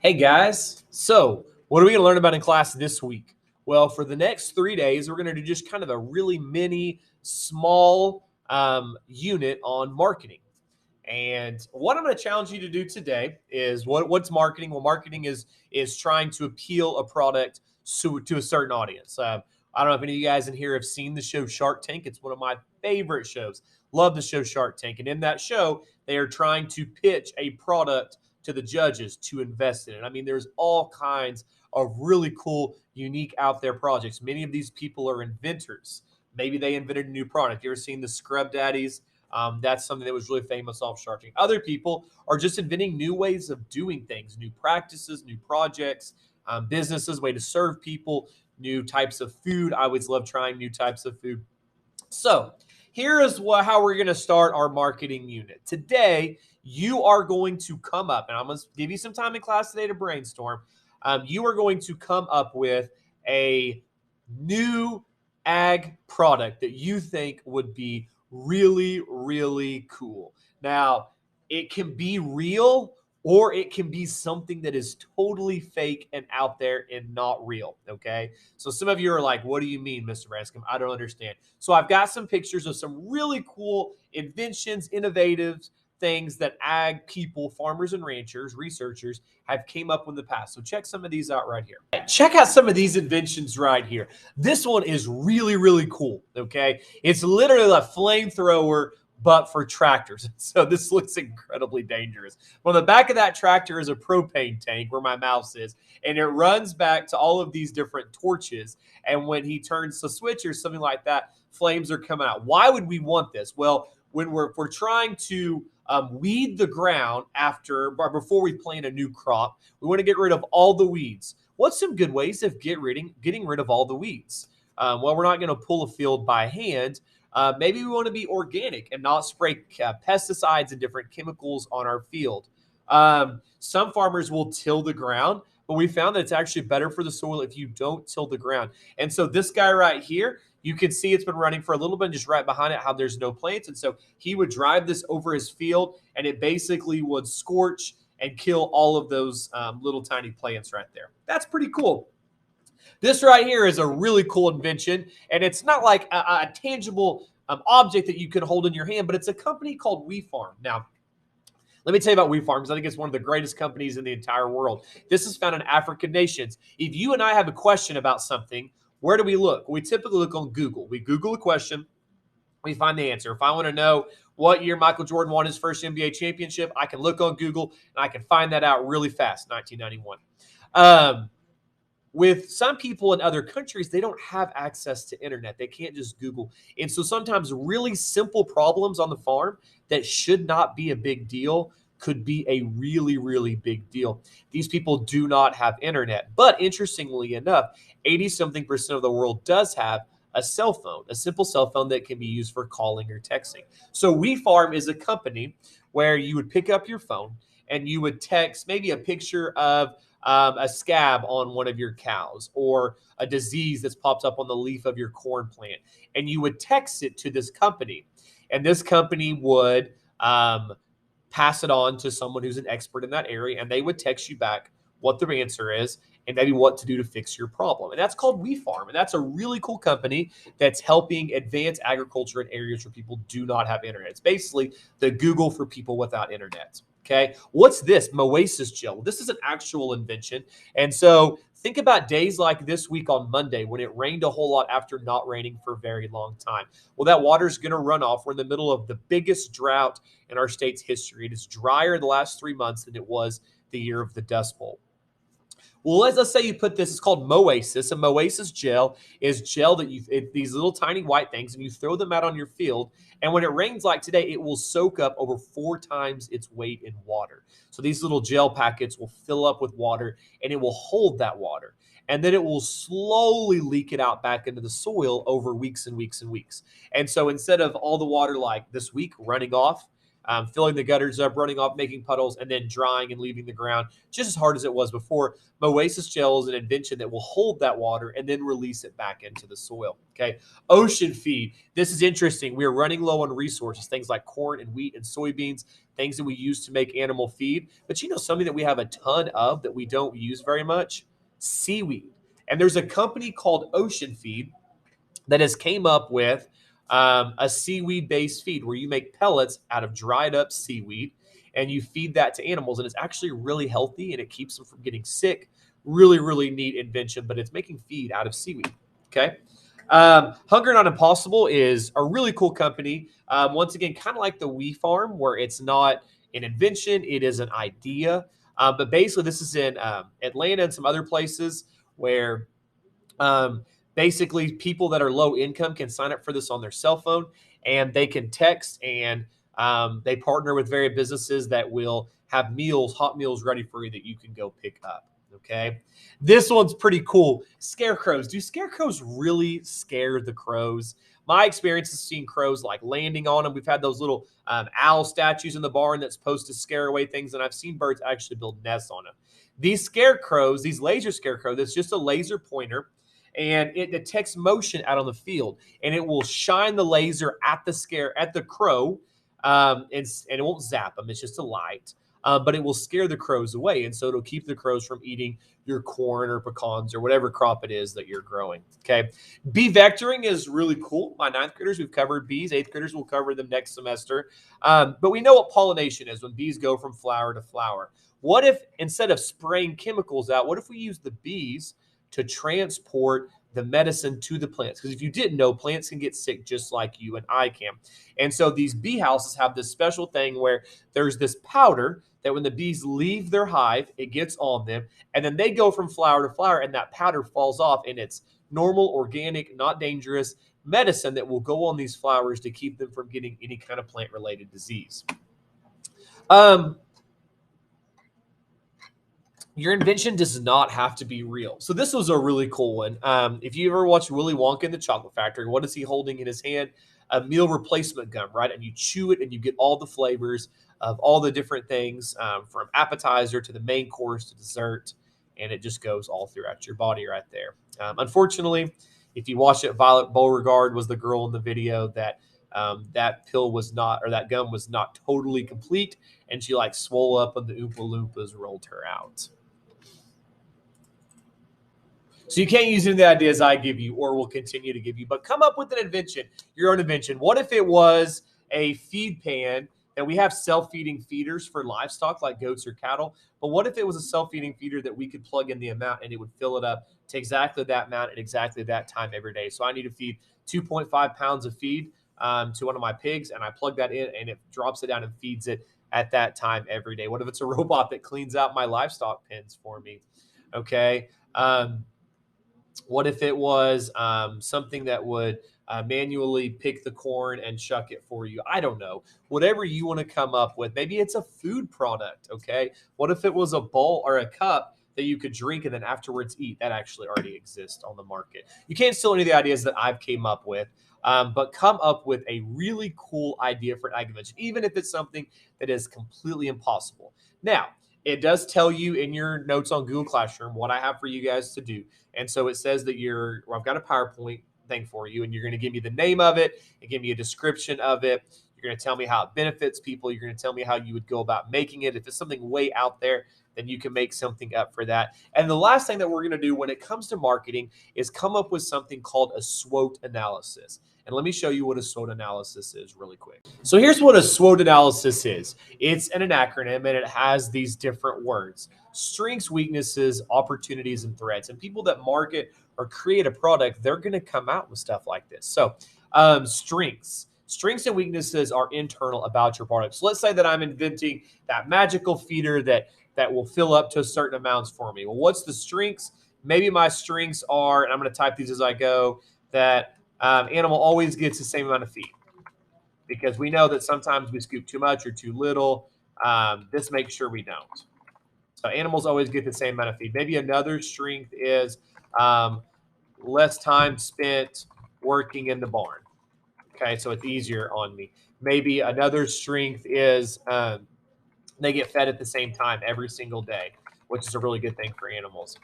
Hey guys, so what are we going to learn about in class this week? Well, for the next 3 days, we're going to do just kind of a really mini, small unit on marketing. And what I'm going to challenge you to do today is what's marketing? Well, marketing is trying to appeal a product to a certain audience. I don't know if any of you guys in here have seen the show Shark Tank. It's one of my favorite shows. Love the show Shark Tank. And in that show, they are trying to pitch a product to the judges to invest in it. I mean, there's all kinds of really cool, unique out there projects. Many of these people are inventors. Maybe they invented a new product. You ever seen the Scrub Daddies? That's something that was really famous off Shark Tank. Other people are just inventing new ways of doing things, new practices, new projects, businesses, way to serve people, new types of food. I always love trying new types of food. So here is how we're going to start our marketing unit. Today, you are going to come up, and I'm going to give you some time in class today to brainstorm. You are going to come up with a new ag product that you think would be really, really cool. Now, it can be real or it can be something that is totally fake and out there and not real. Okay. So some of you are like, what do you mean, Mr. Branscum? I don't understand. So I've got some pictures of some really cool inventions, innovative things that ag people, farmers and ranchers, researchers have came up with in the past. So check some of these out right here. Check out some of these inventions right here. This one is really, really cool. Okay. It's literally a flamethrower but for tractors. So this looks incredibly dangerous. On the back of that tractor is a propane tank where my mouse is, and it runs back to all of these different torches. And when he turns the switch or something like that, flames are coming out. Why would we want this? Well, when we're trying to weed the ground before we plant a new crop, we want to get rid of all the weeds. What's some good ways of getting rid of all the weeds? Well, we're not going to pull a field by hand. Maybe we want to be organic and not spray pesticides and different chemicals on our field. Some farmers will till the ground, but we found that it's actually better for the soil if you don't till the ground. And so this guy right here, you can see it's been running for a little bit, just right behind it, how there's no plants. And so he would drive this over his field, and it basically would scorch and kill all of those little tiny plants right there. That's pretty cool. This right here is a really cool invention, and it's not like a tangible object that you could hold in your hand, but it's a company called WeFarm. Now, let me tell you about WeFarm because I think it's one of the greatest companies in the entire world. This is found in African nations. If you and I have a question about something, where do we look? We typically look on Google. We Google a question, we find the answer. If I want to know what year Michael Jordan won his first NBA championship, I can look on Google and I can find that out really fast, 1991. With some people in other countries, they don't have access to internet. They can't just Google. And so sometimes really simple problems on the farm that should not be a big deal could be a really, really big deal. These people do not have internet. But interestingly enough, 80-something% of the world does have a cell phone, a simple cell phone that can be used for calling or texting. So WeFarm is a company where you would pick up your phone and you would text maybe a picture of a scab on one of your cows or a disease that's popped up on the leaf of your corn plant. And you would text it to this company. And this company would pass it on to someone who's an expert in that area. And they would text you back what the answer is and maybe what to do to fix your problem. And that's called WeFarm. And that's a really cool company that's helping advance agriculture in areas where people do not have internet. It's basically the Google for people without internet. Okay, what's this? Moasis gel. This is an actual invention. And so think about days like this week on Monday when it rained a whole lot after not raining for a very long time. Well, that water is going to run off. We're in the middle of the biggest drought in our state's history. It is drier the last 3 months than it was the year of the Dust Bowl. Well, let's say you put this, it's called Moasis. A Moasis gel is gel that these little tiny white things, and you throw them out on your field. And when it rains like today, it will soak up over 4 times its weight in water. So these little gel packets will fill up with water, and it will hold that water. And then it will slowly leak it out back into the soil over weeks and weeks and weeks. And so instead of all the water like this week running off, filling the gutters up, running off, making puddles, and then drying and leaving the ground just as hard as it was before. Moasis gel is an invention that will hold that water and then release it back into the soil. Okay. Ocean feed. This is interesting. We are running low on resources, things like corn and wheat and soybeans, things that we use to make animal feed. But something that we have a ton of that we don't use very much? Seaweed. And there's a company called Ocean Feed that has came up with a seaweed-based feed where you make pellets out of dried up seaweed and you feed that to animals. And it's actually really healthy and it keeps them from getting sick. Really, really neat invention, but it's making feed out of seaweed. Okay. Hunger Not Impossible is a really cool company. Once again, kind of like the Wee Farm, where it's not an invention, it is an idea. But basically, this is in Atlanta and some other places where um, basically people that are low income can sign up for this on their cell phone and they can text and they partner with various businesses that will have meals, hot meals ready for you that you can go pick up. Okay. This one's pretty cool. Scarecrows. Do scarecrows really scare the crows? My experience is seeing crows like landing on them. We've had those little owl statues in the barn that's supposed to scare away things, and I've seen birds actually build nests on them. These scarecrows, these laser scarecrows, it's just a laser pointer and it detects motion out on the field and it will shine the laser at the crow, and it won't zap them. It's just a light. But it will scare the crows away. And so it'll keep the crows from eating your corn or pecans or whatever crop it is that you're growing. Okay. Bee vectoring is really cool. My ninth graders, we've covered bees. Eighth graders, we'll cover them next semester. But we know what pollination is when bees go from flower to flower. What if instead of spraying chemicals out, what if we use the bees to transport the medicine to the plants? Because if you didn't know, plants can get sick just like you and I can. And so these bee houses have this special thing where there's this powder that when the bees leave their hive, it gets on them, and then they go from flower to flower, and that powder falls off, and it's normal, organic, not dangerous medicine that will go on these flowers to keep them from getting any kind of plant-related disease. Your invention does not have to be real. So this was a really cool one. If you ever watched Willy Wonka and the Chocolate Factory, what is he holding in his hand? A meal replacement gum, right? And you chew it and you get all the flavors of all the different things, from appetizer to the main course to dessert. And it just goes all throughout your body right there. Unfortunately, if you watch it, Violet Beauregard was the girl in the video that that pill was not, or that gum was not totally complete. And she like swole up and the Oompa Loompas rolled her out. So you can't use any of the ideas I give you or will continue to give you, but come up with an invention, your own invention. What if it was a feed pan and we have self-feeding feeders for livestock like goats or cattle, but what if it was a self-feeding feeder that we could plug in the amount and it would fill it up to exactly that amount at exactly that time every day? So I need to feed 2.5 pounds of feed to one of my pigs, and I plug that in and it drops it down and feeds it at that time every day. What if it's a robot that cleans out my livestock pens for me? Okay. What if it was something that would manually pick the corn and shuck it for you? I don't know. Whatever you want to come up with. Maybe it's a food product, okay? What if it was a bowl or a cup that you could drink and then afterwards eat? That actually already exists on the market. You can't steal any of the ideas that I've came up with, but come up with a really cool idea for an ag invention, even if it's something that is completely impossible. Now, it does tell you in your notes on Google Classroom what I have for you guys to do. And so it says that I've got a PowerPoint thing for you, and you're going to give me the name of it and give me a description of it. You're going to tell me how it benefits people. You're going to tell me how you would go about making it. If it's something way out there, then you can make something up for that. And the last thing that we're going to do when it comes to marketing is come up with something called a SWOT analysis. And let me show you what a SWOT analysis is really quick. So here's what a SWOT analysis is. It's an acronym, and it has these different words: strengths, weaknesses, opportunities, and threats. And people that market or create a product, they're going to come out with stuff like this. So strengths. Strengths and weaknesses are internal about your product. So let's say that I'm inventing that magical feeder that will fill up to certain amounts for me. Well, what's the strengths? Maybe my strengths are, and I'm going to type these as I go, that animal always gets the same amount of feed, because we know that sometimes we scoop too much or too little. This makes sure we don't. So animals always get the same amount of feed. Maybe another strength is less time spent working in the barn. Okay, so it's easier on me. Maybe another strength is they get fed at the same time every single day, which is a really good thing for animals.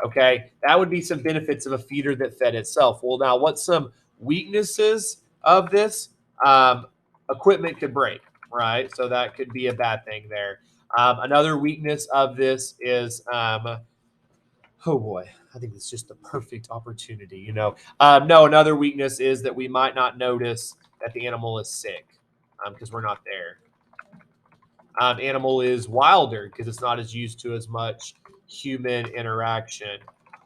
Okay, that would be some benefits of a feeder that fed itself. Well, now what's some weaknesses of this? Um, Equipment could break, right? So that could be a bad thing there. Another weakness of this is, oh boy, I think it's just the perfect opportunity. No, another weakness is that we might not notice that the animal is sick because we're not there. Animal is wilder because it's not as used to as much human interaction.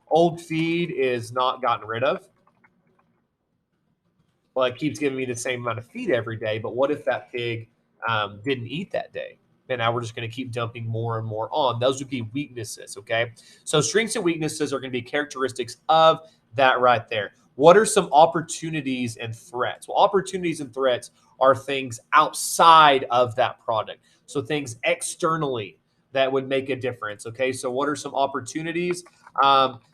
Old feed is not gotten rid of. Well, it keeps giving me the same amount of feed every day, but what if that pig didn't eat that day? And now we're just going to keep dumping more and more on. Those would be weaknesses, okay? So strengths and weaknesses are going to be characteristics of that right there. What are some opportunities and threats? Well, opportunities and threats are things outside of that product. So things externally that would make a difference, okay? So what are some opportunities?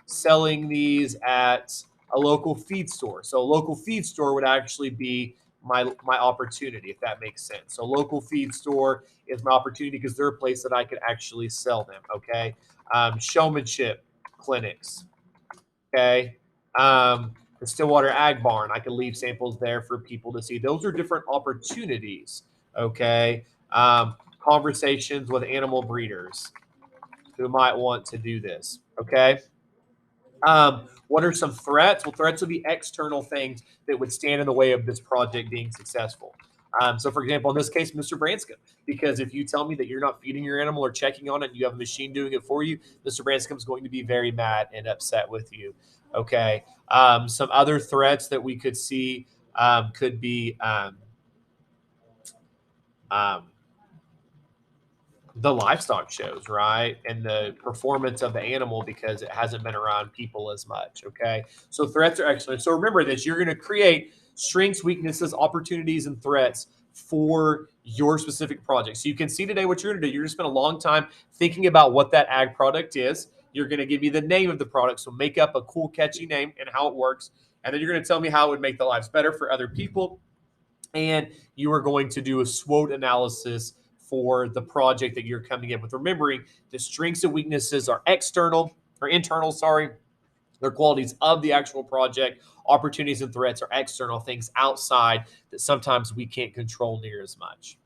Selling these at a local feed store. So a local feed store would actually be my opportunity, if that makes sense. So local feed store is my opportunity because they're a place that I could actually sell them. Okay, showmanship clinics. Okay, the Stillwater Ag Barn, I can leave samples there for people to see. Those are different opportunities. Okay, conversations with animal breeders who might want to do this. Okay. What are some threats? Well, threats would be external things that would stand in the way of this project being successful. So, for example, in this case, Mr. Branscum, because if you tell me that you're not feeding your animal or checking on it, and you have a machine doing it for you, Mr. Branscum is going to be very mad and upset with you. Okay. Some other threats that we could see could be um, the livestock shows, right? And the performance of the animal because it hasn't been around people as much. Okay. So threats are excellent. So remember this, you're going to create strengths, weaknesses, opportunities, and threats for your specific project. So you can see today what you're going to do. You're going to spend a long time thinking about what that ag product is. You're going to give me the name of the product. So make up a cool, catchy name and how it works. And then you're going to tell me how it would make the lives better for other people. And you are going to do a SWOT analysis for the project that you're coming in with. Remembering the strengths and weaknesses are external or internal, sorry. They're qualities of the actual project. Opportunities and threats are external things outside that sometimes we can't control near as much.